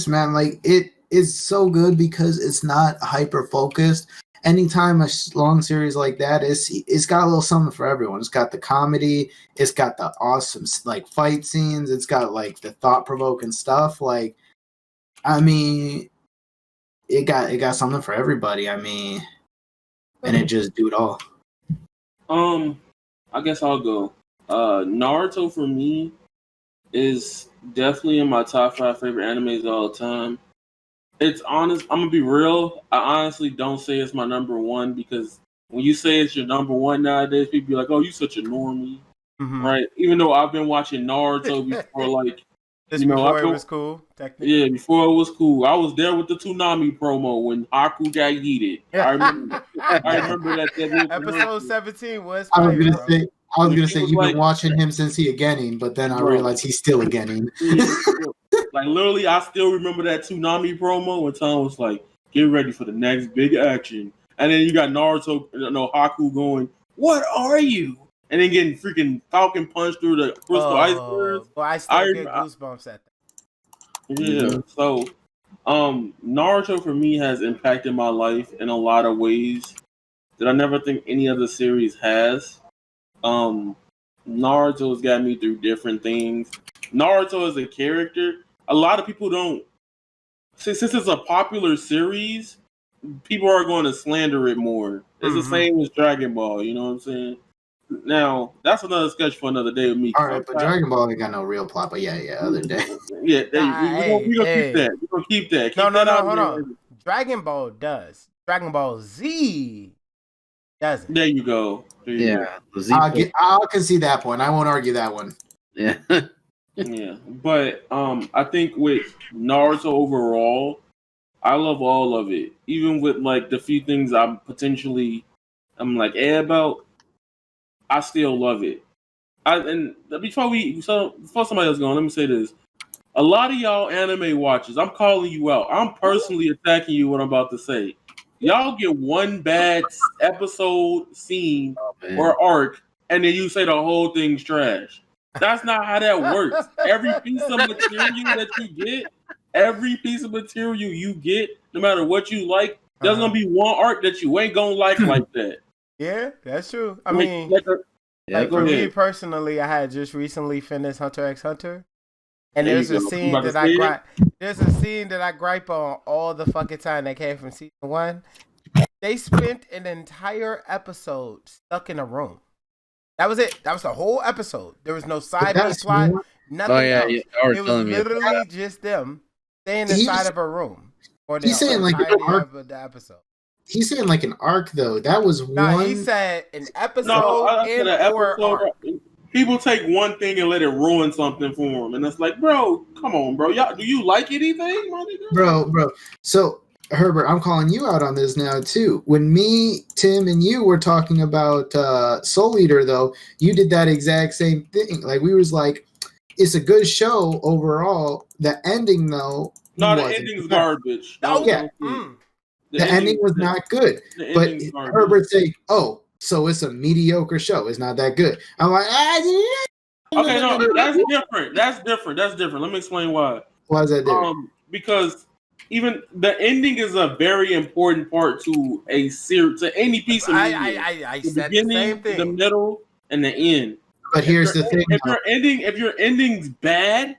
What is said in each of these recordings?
honest, man, like it is so good because it's not hyper focused. Anytime a long series like that it's got a little something for everyone. It's got the comedy, it's got the awesome like fight scenes, it's got like the thought provoking stuff. Like, I mean, it got something for everybody. I mean, and it just do it all. I guess I'll go. Naruto for me is definitely in my top 5 favorite animes of all time. It's honest. I'm gonna be real. I honestly don't say it's my number one because when you say it's your number one nowadays, people be like, "Oh, you such a normie," right? Even though I've been watching Naruto before, like, before it was cool. Yeah, before it was cool. I was there with the Toonami promo when Haku got heated. I remember that. Episode 17 was. I was gonna say you've been watching him since he a Genin, but then I realized he's still a Genin. Like literally, I still remember that Toonami promo when Tom was like, "Get ready for the next big action," and then you got Naruto, Haku going, "What are you?" And then getting freaking Falcon punched through the crystal icebergs. But I still get goosebumps at that. Yeah. So, Naruto for me has impacted my life in a lot of ways that I never think any other series has. Naruto's got me through different things. Naruto as a character, a lot of people don't. Since it's a popular series, people are going to slander it more. It's the same as Dragon Ball. You know what I'm saying? Now that's another sketch for another day with me. All right, but Dragon Ball ain't got no real plot. But yeah, other day. Yeah, we gonna keep that. We're gonna keep that. No, hold on. Dragon Ball does. Dragon Ball Z doesn't. There you go. I'll concede that point. I won't argue that one. Yeah. Yeah, but I think with Naruto overall, I love all of it. Even with like the few things I'm like about, I still love it. Before somebody else going, let me say this: a lot of y'all anime watchers, I'm calling you out. I'm personally attacking you. What I'm about to say, y'all get one bad episode, scene, or arc, and then you say the whole thing's trash. That's not how that works. Every piece of material you get, no matter what you like, there's gonna be one arc that you ain't gonna like that. Yeah, that's true. I mean, for me personally, I had just recently finished Hunter x Hunter, and there's a scene that I gripe on all the fucking time that came from season 1. They spent an entire episode stuck in a room. That was it. That was the whole episode. There was no side plot, nothing else. It was literally just them staying inside of a room. He's saying like the episode. He's saying like an arc though. That was one. He said an episode arc. People take one thing and let it ruin something for them, and it's like, bro, come on, bro. Y'all, do you like anything, my nigga? Bro. So Herbert, I'm calling you out on this now too. When me, Tim, and you were talking about Soul Eater, though, you did that exact same thing. Like we was like, it's a good show overall. The ending, though, the ending's garbage. The ending was not good. But Herbert say, "Oh, so it's a mediocre show. It's not that good." I'm like, okay, no, that's different. That's different. Let me explain why. Why is that different? Because even the ending is a very important part to a series, to any piece of media. I said the same thing. The middle, and the end. But here's the thing: if your ending's bad,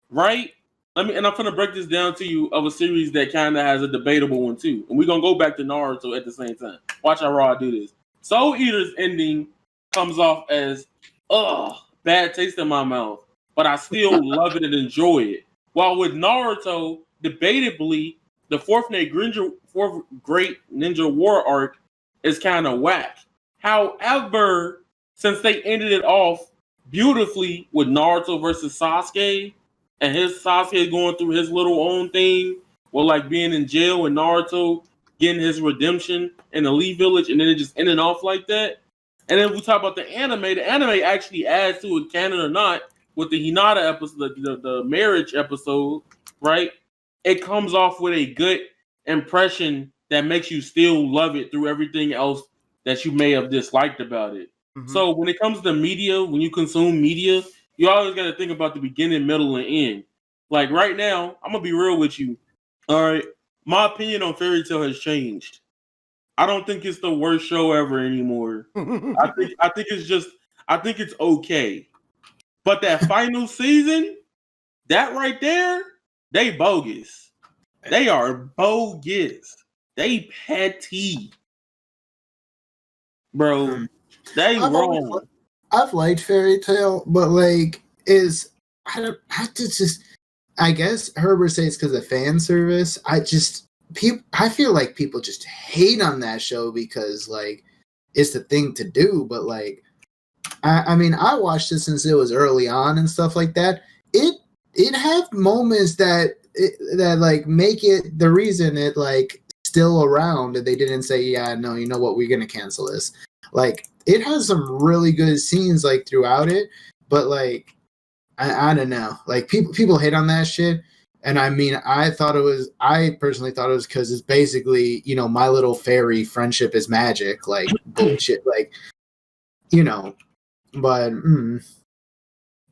right? I'm gonna break this down to you of a series that kind of has a debatable one too, and we're gonna go back to Naruto at the same time. Watch how Raw do this. Soul Eater's ending comes off as bad taste in my mouth, but I still love it and enjoy it. While with Naruto, debatably, the fourth great ninja war arc is kind of whack. However, since they ended it off beautifully with Naruto versus Sasuke, and his Sasuke going through his little own thing, or like being in jail and Naruto getting his redemption in the Lee Village, and then it just ended off like that. And then we talk about the anime actually adds to it, canon or not, with the Hinata episode, the marriage episode, right? It comes off with a good impression that makes you still love it through everything else that you may have disliked about it. Mm-hmm. So when it comes to media, when you consume media, you always got to think about the beginning, middle, and end. Like right now, I'm gonna be real with you. All right, my opinion on Fairy Tail has changed. I don't think it's the worst show ever anymore. I think it's okay. But that final season, that right there, they bogus. They are bogus. They petty. Bro. They wrong. I've liked Fairy Tail, but like I guess Herbert says because of fan service. I feel like people just hate on that show because like it's the thing to do, but like I mean I watched it since it was early on and stuff like that. It had moments that like make it the reason it like still around and they didn't say, yeah, no, you know what, we're gonna cancel this. Like it has some really good scenes like throughout it, but like I don't know. Like people hate on that shit. And I mean, I personally thought it was because it's basically, you know, My Little Fairy friendship is magic, like bullshit, like, you know, but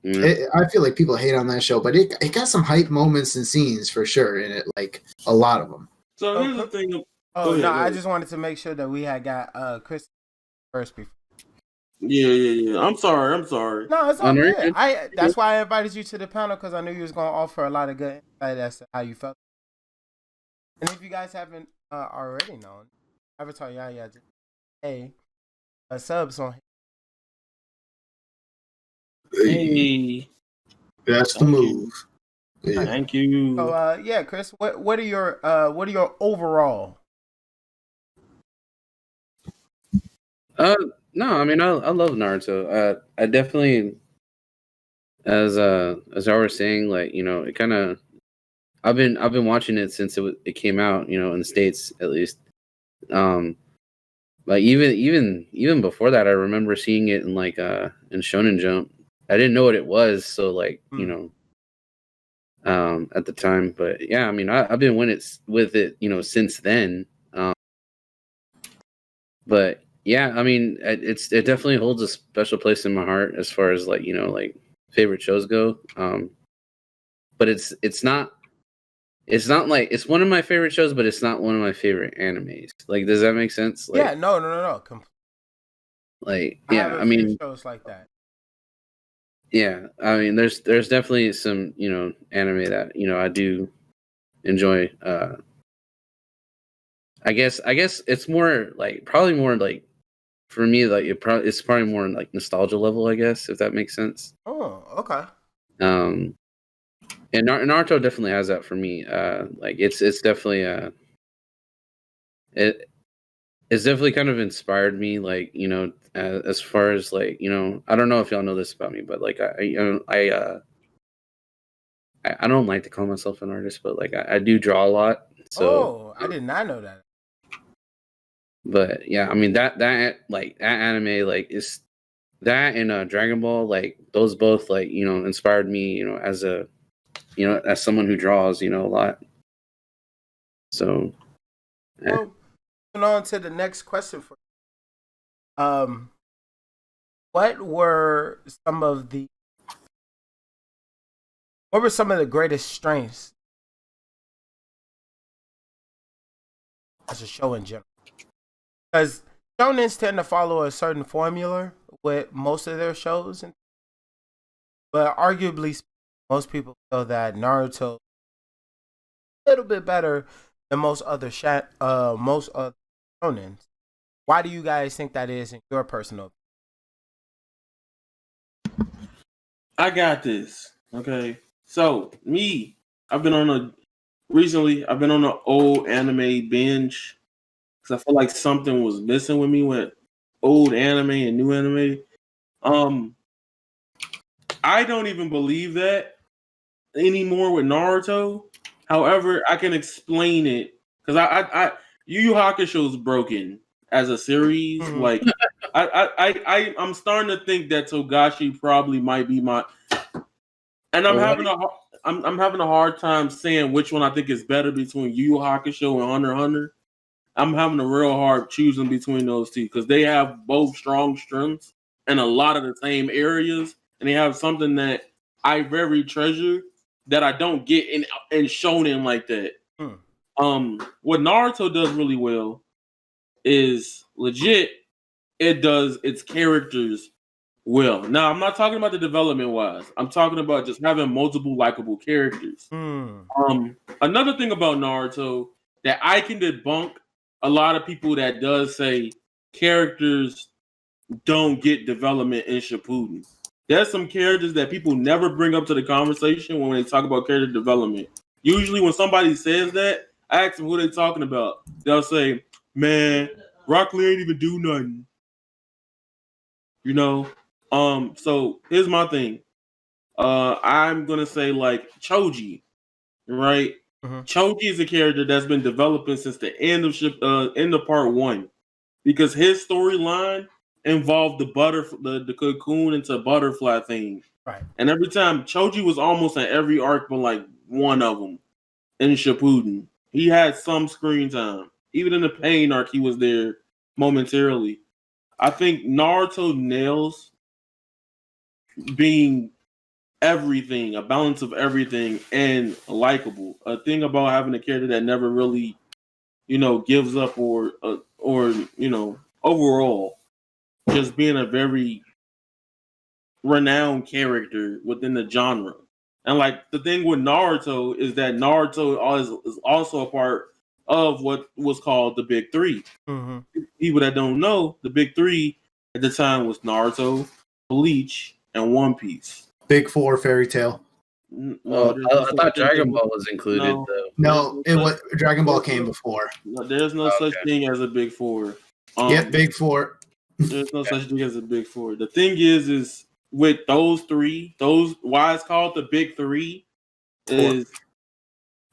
I feel like people hate on that show, but it got some hype moments and scenes for sure in it, like a lot of them. So here's the thing. I just wanted to make sure that we had got Chris first before. Yeah. I'm sorry. No, it's all good. That's why I invited you to the panel because I knew you was going to offer a lot of good insight as to how you felt. And if you guys haven't already known, Avatar Yaya just subs on. Hey, that's the move. Yeah. Thank you. So yeah, Chris, what are your overall? No, I mean I love Naruto. I definitely, as I was saying, like, you know, it kind of, I've been watching it since it came out, you know, in the States at least. Like even before that, I remember seeing it in like in Shonen Jump. I didn't know what it was, so like you know, at the time. But yeah, I mean I've been with it, you know, since then. But yeah, I mean, it definitely holds a special place in my heart as far as like, you know, like favorite shows go. But it's not like it's one of my favorite shows, but it's not one of my favorite animes. Like, does that make sense? Like, yeah, no. Like, yeah, I mean, shows like that. Yeah, I mean, there's definitely some, you know, anime that, you know, I do enjoy. I guess it's more like probably more like. For me, like it's probably more like nostalgia level, I guess, if that makes sense. Oh, okay. And Naruto definitely has that for me. Like it's definitely it's definitely kind of inspired me. Like, you know, as far as like, you know, I don't know if y'all know this about me, but like I don't like to call myself an artist, but like I do draw a lot. So I did not know that. But yeah, I mean that anime like is that and Dragon Ball, like those both like, you know, inspired me, you know, as someone who draws, you know, a lot. So well, moving on to the next question for what were some of the greatest strengths as a show in general? Because shonens tend to follow a certain formula with most of their shows, but arguably, most people feel that Naruto is a little bit better than most other shonens. Why do you guys think that is in your personal opinion? I got this. Okay, so me, I've been on an old anime binge. Because I feel like something was missing with me with old anime and new anime. I don't even believe that anymore with Naruto. However, I can explain it because Yu Yu Hakusho is broken as a series. Mm-hmm. Like I'm starting to think that Togashi probably might be my. And I'm having a hard time saying which one I think is better between Yu Yu Hakusho and Hunter x Hunter. I'm having a real hard choosing between those two because they have both strong strengths in a lot of the same areas, and they have something that I very treasure that I don't get in shonen like that. What Naruto does really well is legit. It does its characters well. Now, I'm not talking about the development wise. I'm talking about just having multiple likable characters. Another thing about Naruto that I can debunk a lot of people that does say characters don't get development in Shippuden. There's some characters that people never bring up to the conversation when they talk about character development. Usually when somebody says that, I ask them who they talking about. They'll say, man, Rock Lee ain't even do nothing. You know? So here's my thing. I'm gonna say like Choji, right? Choji is a character that's been developing since the end of part 1. Because his storyline involved the cocoon into butterfly thing. Right. And every time Choji was almost in every arc but like one of them in Shippuden. He had some screen time. Even in the Pain arc, he was there momentarily. I think Naruto nails being everything, a balance of everything, and likable. A thing about having a character that never really, gives up or overall, just being a very renowned character within the genre. And like the thing with Naruto is that Naruto is also a part of what was called the Big Three. People that don't know, the Big Three at the time was Naruto, Bleach, and One Piece. Big Four, Fairy Tail. No, I thought Dragon Ball was included. No, it was Dragon Ball came before. There's no such thing as a Big Four. Big Four. There's no such thing as a Big Four. The thing is with those three, why it's called the Big Three is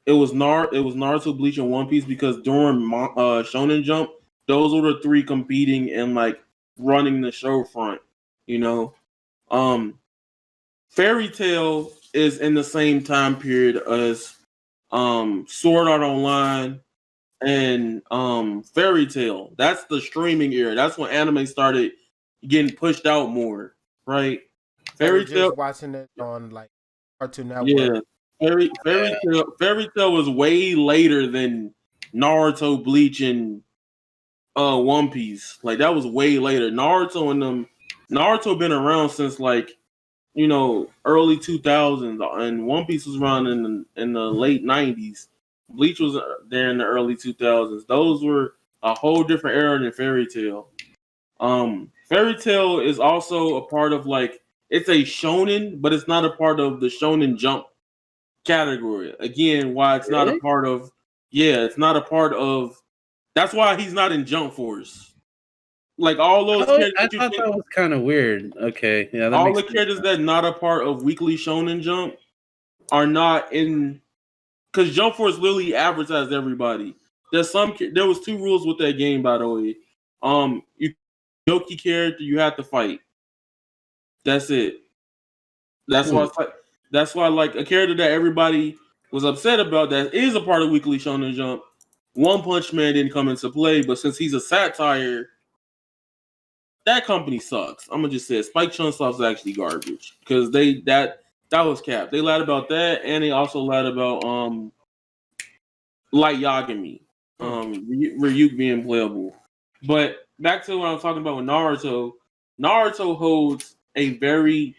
it was Naruto, Bleach, and One Piece because during Shonen Jump, those were the three competing and like running the show front. Fairy Tail is in the same time period as Sword Art Online and Fairy Tail. That's the streaming era. That's when anime started getting pushed out more, right? Fairy Tail, just watching it on like Cartoon Network. Yeah, Fairy Tail was way later than Naruto, Bleach, and One Piece. Like that was way later. Naruto been around since like early 2000s, and One Piece was around in the late 90s. Bleach was there in the early 2000s. Those were a whole different era than Fairy Tail. Fairy Tail is also a part of like it's a shonen, but it's not a part of the Shonen Jump category. Again, why it's not a part of? Yeah, it's not a part of. That's why he's not in Jump Force. Like all those characters, I thought that was kind of weird. Okay, yeah, that all the characters that are not a part of Weekly Shonen Jump are not in, because Jump Force literally advertised everybody. There was 2 rules with that game, by the way. You Yoki character, you have to fight. That's it. That's why like a character that everybody was upset about that is a part of Weekly Shonen Jump. One Punch Man didn't come into play, but since he's a satire, that company sucks. I'm gonna just say it. Spike Chunsoft's actually garbage because that was capped. They lied about that, and they also lied about Light Yagami, Ryuk being playable. But back to what I was talking about with Naruto. Naruto holds a very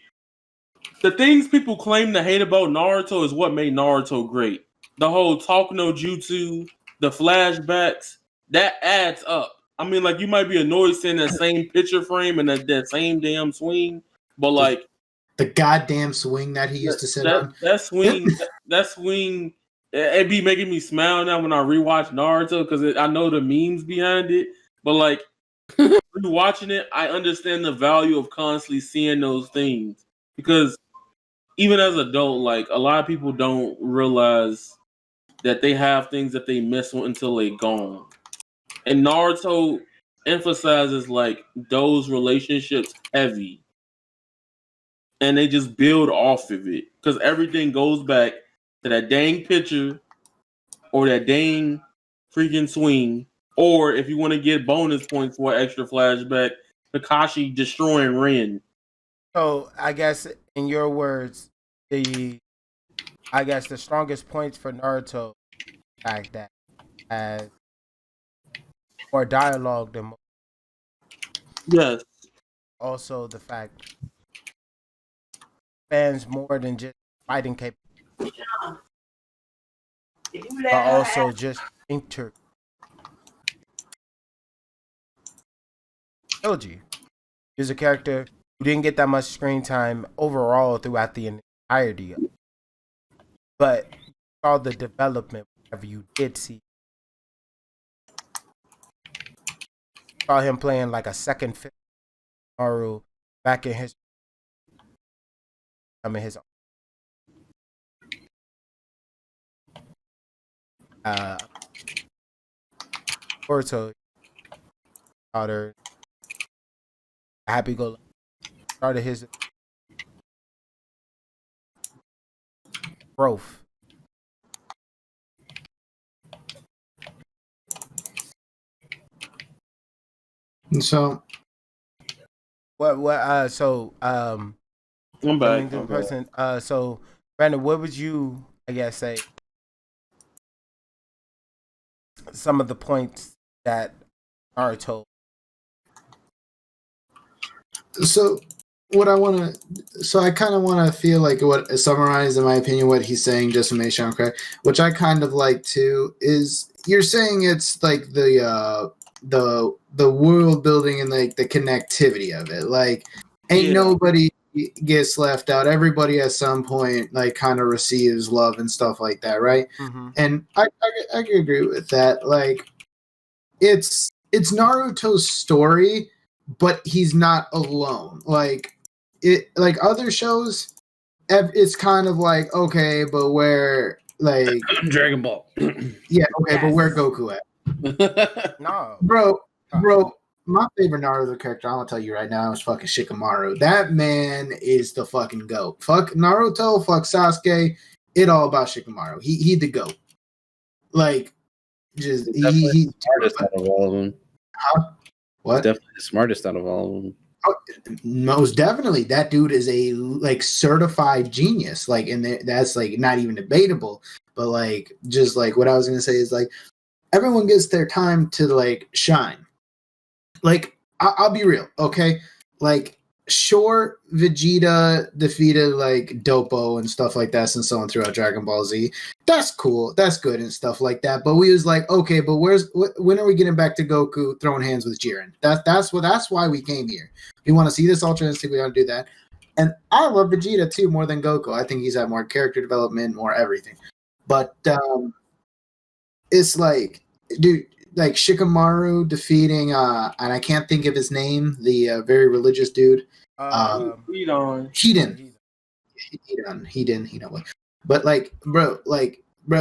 the things people claim to hate about Naruto is what made Naruto great. The whole talk no jutsu, the flashbacks, that adds up. I mean, like, you might be annoyed seeing that same picture frame and that same damn swing, but like the goddamn swing that he used to sit on. That swing, it be making me smile now when I rewatch Naruto because I know the memes behind it. But like, rewatching it, I understand the value of constantly seeing those things because even as an adult, like a lot of people don't realize that they have things that they miss until they're gone. And Naruto emphasizes like those relationships heavy. And they just build off of it. Because everything goes back to that dang picture or that dang freaking swing. Or if you want to get bonus points for an extra flashback, Kakashi destroying Rin. So I guess in your words, the I guess the strongest points for Naruto, the fact that it has more dialogue than most. Yes. Also, the fact fans more than just fighting capability, but also just trilogy. He's a character who didn't get that much screen time overall throughout the entirety of it, but you saw the development whenever you did see. Saw him playing like a second fifth Naru back in his Naruto daughter happy go started his growth. And so I'm back. So Brandon, what would you say some of the points that Naruto? So what I want to, I kind of want to feel like what summarize in my opinion what he's saying, just to make sure I'm correct. Which I kind of like too is you're saying it's like the world building and like the connectivity of it. Like ain't nobody gets left out. Everybody at some point like kind of receives love and stuff like that, right? Mm-hmm. And I can agree with that. Like it's Naruto's story, but he's not alone. Like other shows, it's kind of like okay, but where like Dragon Ball? Yeah, okay, but where Goku at? No, bro. My favorite Naruto character, I'm gonna tell you right now, is fucking Shikamaru. That man is the fucking GOAT. Fuck Naruto, fuck Sasuke. It all about Shikamaru. He the GOAT. Like, just he's the smartest out of all of them. Huh? What? Definitely the smartest out of all of them. Oh, most definitely, that dude is a like certified genius. Like, and that's like not even debatable. But like, just like what I was gonna say is like, everyone gets their time to like shine. Like, I'll be real, okay? Like, sure, Vegeta defeated like Dopo and stuff like that and so on throughout Dragon Ball Z. That's cool, that's good and stuff like that. But we was like, okay, but when are we getting back to Goku throwing hands with Jiren? That's why we came here. We want to see this Ultra Instinct. We want to do that. And I love Vegeta too more than Goku. I think he's had more character development, more everything. But it's like, dude. Like Shikamaru defeating, and I can't think of his name, the very religious dude. Hedon. But like, bro,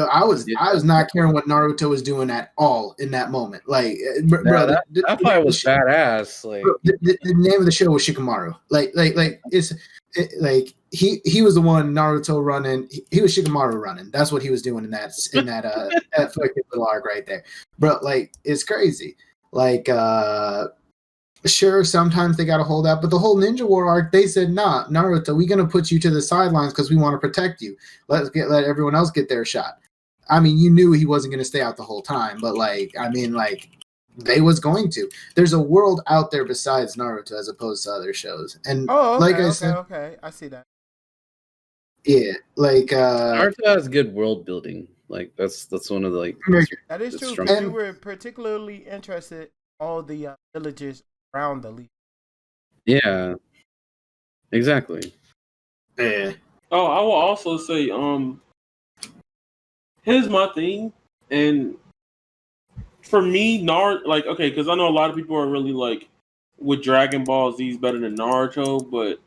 I was not caring what Naruto was doing at all in that moment. Like, bro, that fight was badass. Like, bro, the name of the show was Shikamaru. He was the one Naruto running. He was Shikamaru running. That's what he was doing in that that fucking little arc right there, bro. Like, it's crazy. Like, sure, sometimes they got to hold out, but the whole Ninja War arc, they said, nah, Naruto, we're gonna put you to the sidelines because we want to protect you. Let everyone else get their shot. I mean, you knew he wasn't gonna stay out the whole time, but like, I mean, like, they was going to. There's a world out there besides Naruto as opposed to other shows, and I said, I see that. Yeah, like Naruto has good world building. Like that's one of the like. That is true. Because you were particularly interested in all the villages around the league. Yeah, exactly. Yeah. Oh, I will also say, here's my thing, and for me, okay, because I know a lot of people are really like with Dragon Ball Z is better than Naruto, but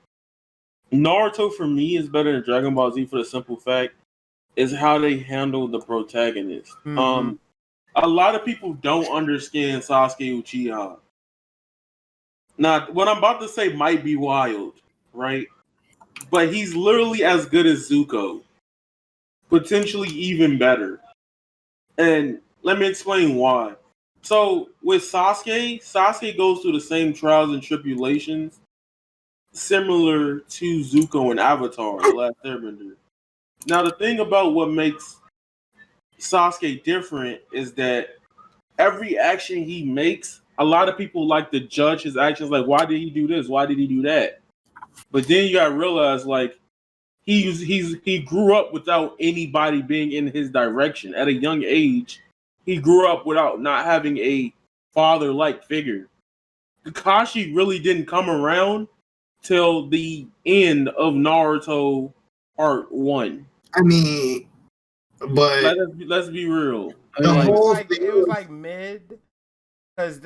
Naruto for me is better than Dragon Ball Z for the simple fact is how they handle the protagonist. Mm-hmm. A lot of people don't understand Sasuke Uchiha. Now, what I'm about to say might be wild, right? But he's literally as good as Zuko. Potentially even better. And let me explain why. So, with Sasuke goes through the same trials and tribulations similar to Zuko and Avatar, The Last Airbender. Now the thing about what makes Sasuke different is that every action he makes, a lot of people like to judge his actions. Like, why did he do this? Why did he do that? But then you gotta realize, like, he grew up without anybody being in his direction. At a young age, he grew up without not having a father-like figure. Kakashi really didn't come around till the end of Naruto Part 1. I mean, but let's be real. The whole it was like mid, because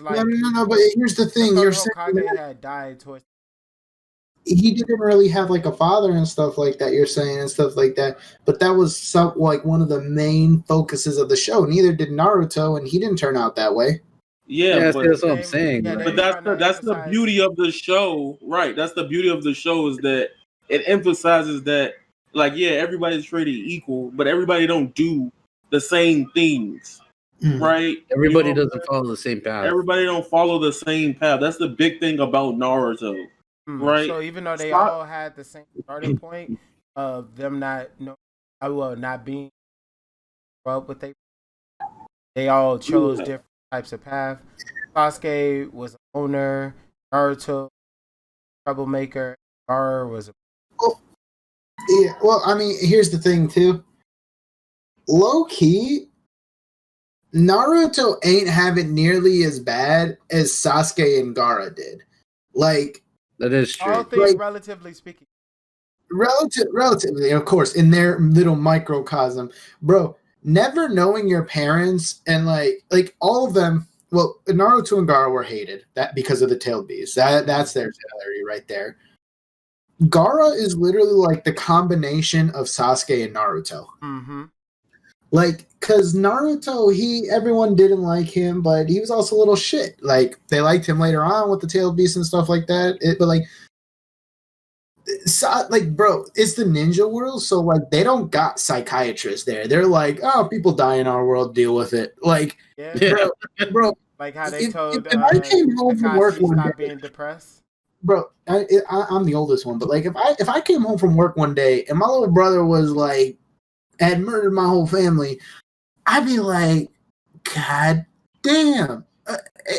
like no. But here's the thing: you're saying Hokage had died towards. He didn't really have like a father and stuff like that. You're saying and stuff like that, but that was like one of the main focuses of the show. Neither did Naruto, and he didn't turn out that way. Yeah, but that's what I'm saying. Yeah, but that's the beauty of the show, right? That's the beauty of the show, is that it emphasizes that, like, yeah, everybody's treated equal, but everybody don't do the same things, right? Everybody doesn't follow the same path. Everybody don't follow the same path. That's the big thing about Naruto, right? So even though they all had the same starting point of them not being up with they all chose different types of path. Sasuke was an owner, Naruto troublemaker, Gaara was a well, I mean, here's the thing too. Low key, Naruto ain't have it nearly as bad as Sasuke and Gaara did. Like, that is true. All things relatively speaking. Relatively, of course, in their little microcosm, bro. Never knowing your parents and like all of them. Well, Naruto and Gaara were hated that because of the tailed beast. That's their salary right there. Gaara is literally like the combination of Sasuke and Naruto. Mm-hmm. Like, cause Naruto, everyone didn't like him, but he was also a little shit. Like, they liked him later on with the tailed beast and stuff like that. Bro, it's the ninja world, so like they don't got psychiatrists there. They're like, oh, people die in our world, deal with it. Like, bro, like how they told if I came home from work one day, being depressed. Bro, I'm the oldest one, but like if I came home from work one day and my little brother was like had murdered my whole family, I'd be like, God damn,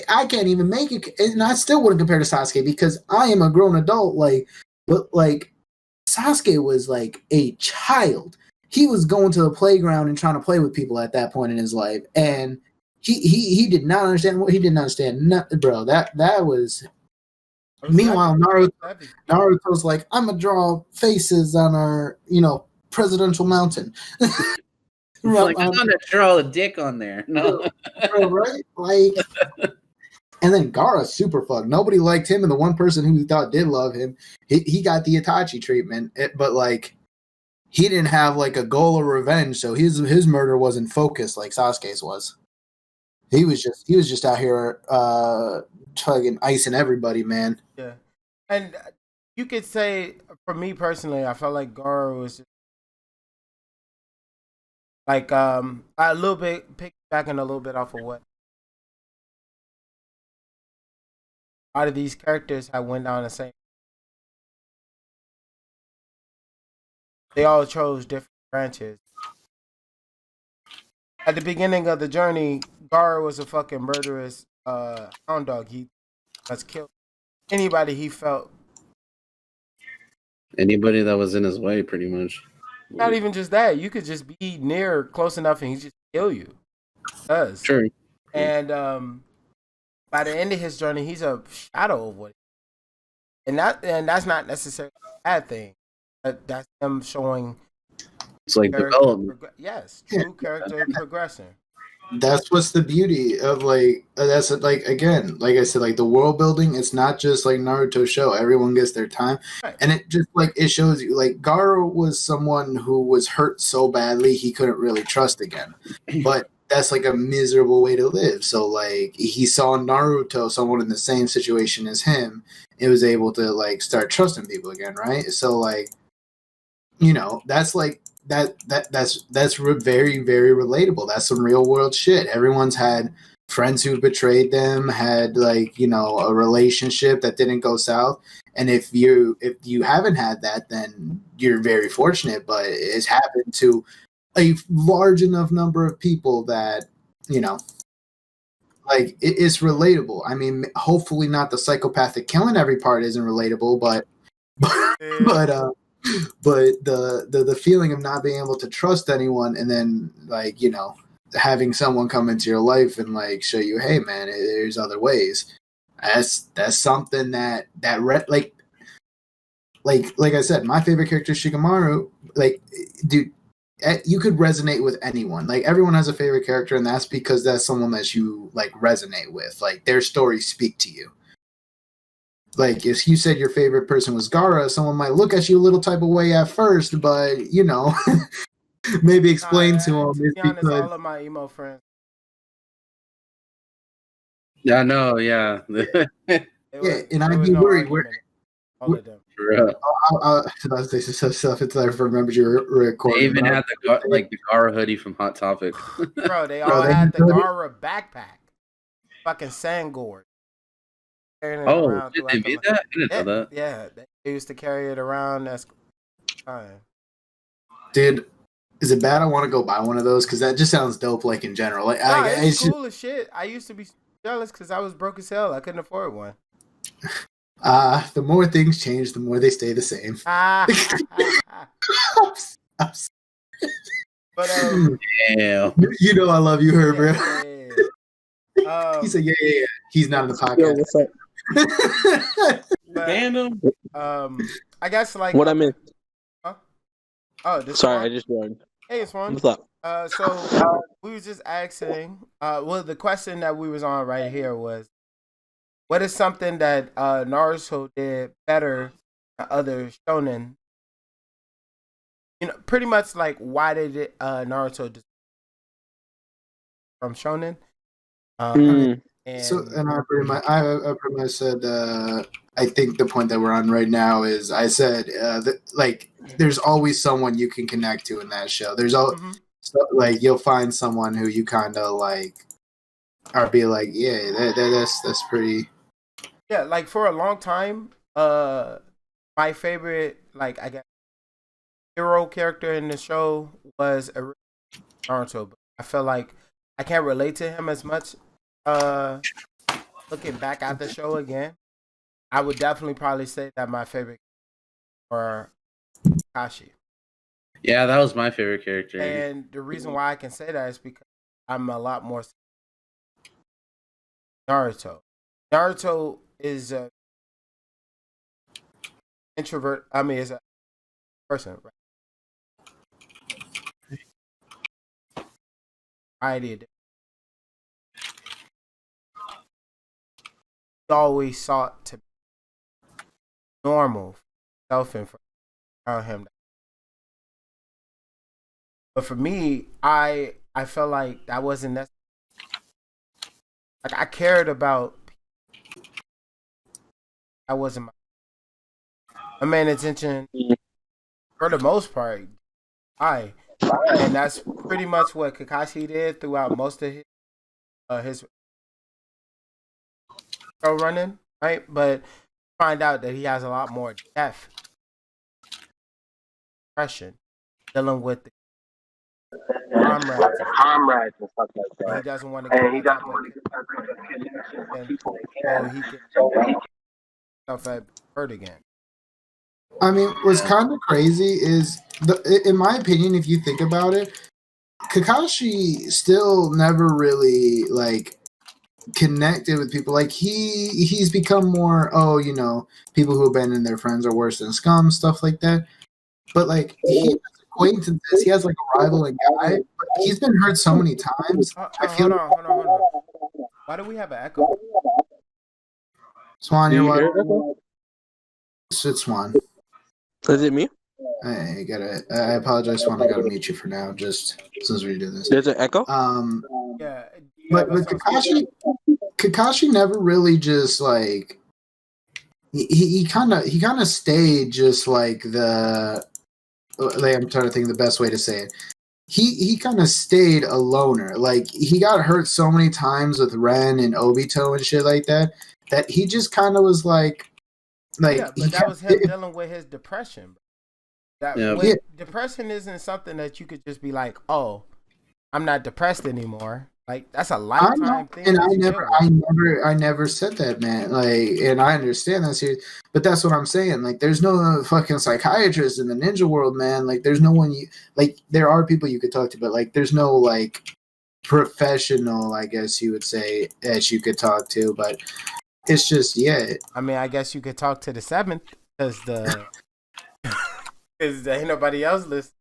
I can't even make it, and I still wouldn't compare to Sasuke because I am a grown adult. But like Sasuke was like a child. He was going to the playground and trying to play with people at that point in his life, and he did not understand what he didn't understand. Nothing, bro. That was. Meanwhile, Naruto's like, I'm gonna draw faces on our, presidential mountain. Like, I'm gonna draw a dick on there. No, right? Like, and then Gaara's super fucked. Nobody liked him, and the one person who thought did love him, he got the Itachi treatment. But like, he didn't have like a goal of revenge, so his murder wasn't focused like Sasuke's was. He was just out here fucking icing everybody, man. Yeah, and you could say, for me personally, I felt like Gaara was just like a little bit piggybacking a little bit off of what a lot of these characters have went down the same. They all chose different branches. At the beginning of the journey, Gaara was a fucking murderous hound dog. He has killed anybody he felt. Anybody that was in his way, pretty much. Not even just that. You could just be near, close enough, and he just kill you. He does. Sure. And by the end of his journey, he's a shadow of what. And that's not necessarily a bad thing. That's him showing. It's like development. Yes, true character progression. That's what's the beauty of that's like, again, like I said, like the world building. It's not just like Naruto show. Everyone gets their time, right. And it just like it shows you like Gaara was someone who was hurt so badly he couldn't really trust again, but that's like a miserable way to live. So like he saw Naruto, someone in the same situation as him, and was able to like start trusting people again, right? So like, that's like. That's very, very relatable. That's some real world shit. Everyone's had friends who betrayed them, had like, a relationship that didn't go south. And if you haven't had that, then you're very fortunate. But it's happened to a large enough number of people that, you know, like it's relatable. I mean, hopefully not the psychopathic killing every part isn't relatable, but the feeling of not being able to trust anyone, and then, like, you know, having someone come into your life and like show you, hey man, there's other ways. That's something that like I said, my favorite character is Shikamaru. Like, dude, you could resonate with anyone. Like, everyone has a favorite character, and that's because that's someone that you like resonate with. Like, their stories speak to you. Like, if you said your favorite person was Gaara, someone might look at you a little type of way at first, but, you know, maybe explain to them. To be honest, all of my emo friends. Yeah, no, yeah. And I'd be worried. All of them. I'll say some stuff until I remember you were recording. They even had the Gaara hoodie from Hot Topic. Bro, they all had the Gaara backpack. Fucking Sangor. Oh, did they made that? I didn't know that. Yeah, they used to carry it around. That's fine. Dude, is it bad I want to go buy one of those? Because that just sounds dope, like, in general. Like, it's cool as shit. I used to be jealous because I was broke as hell. I couldn't afford one. The more things change, the more they stay the same. But yeah, you know I love you, Herbert. Yeah. He said, yeah. He's not in the podcast. What's up? Fandom. I guess, like, What I meant. Huh? Oh, this sorry, I just joined. Hey, it's fun. What's up? So we was just asking. Well, the question that we was on right here was, what is something that Naruto did better than other shonen? You know, pretty much like, why did Naruto from shonen? And I pretty much said, I think the point that we're on right now is, I said that, like, there's always someone you can connect to in that show. There's like, you'll find someone who you kind of like, or be like, yeah, that's pretty. Yeah, like, for a long time, my favorite, like, I guess, hero character in the show was Naruto. But I feel like I can't relate to him as much. Looking back at the show again, I would definitely probably say that my favorite were Kakashi. Yeah, that was my favorite character. And the reason why I can say that is because I'm a lot more Naruto. Naruto is a introvert. I mean, is a person, right? He always sought to be normal, self-informed around him. But for me, I felt like that wasn't necessary. Like, I cared about people. That wasn't my main attention for the most part. And that's pretty much what Kakashi did throughout most of his show running, right? But find out that he has a lot more depth, depression, dealing with the comrades and stuff like that. He doesn't want to get so he can self hurt again. I mean, what's kind of crazy is, in my opinion, if you think about it, Kakashi still never really, like, connected with people. Like, he's become more, you know, people who abandon their friends are worse than scum, stuff like that. But, like, he has acquaintances. He has, like, a rival and guy. But he's been hurt so many times. Hold on. Why do we have an echo? Swan, you're welcome. It's Swan. Is it me? I apologize, Swan. I gotta mute you for now, just since we do this. There's an echo? Yeah. But Kakashi never really just, like, he kind of stayed just like the, like, I'm trying to think of the best way to say it. He kind of stayed a loner. Like, he got hurt so many times with Ren and Obito and shit like that he just kind of was like, Like, yeah, but that was him dealing with his depression. Depression isn't something that you could just be like, oh, I'm not depressed anymore. Like, that's a lifetime thing. And I never said that, man. Like, and I understand that serious, but that's what I'm saying. Like, there's no fucking psychiatrist in the ninja world, man. Like, there's no one there are people you could talk to, but like, there's no like professional, I guess you would say, that you could talk to. But it's just, yeah. I mean, I guess you could talk to the 7th because ain't nobody else listening.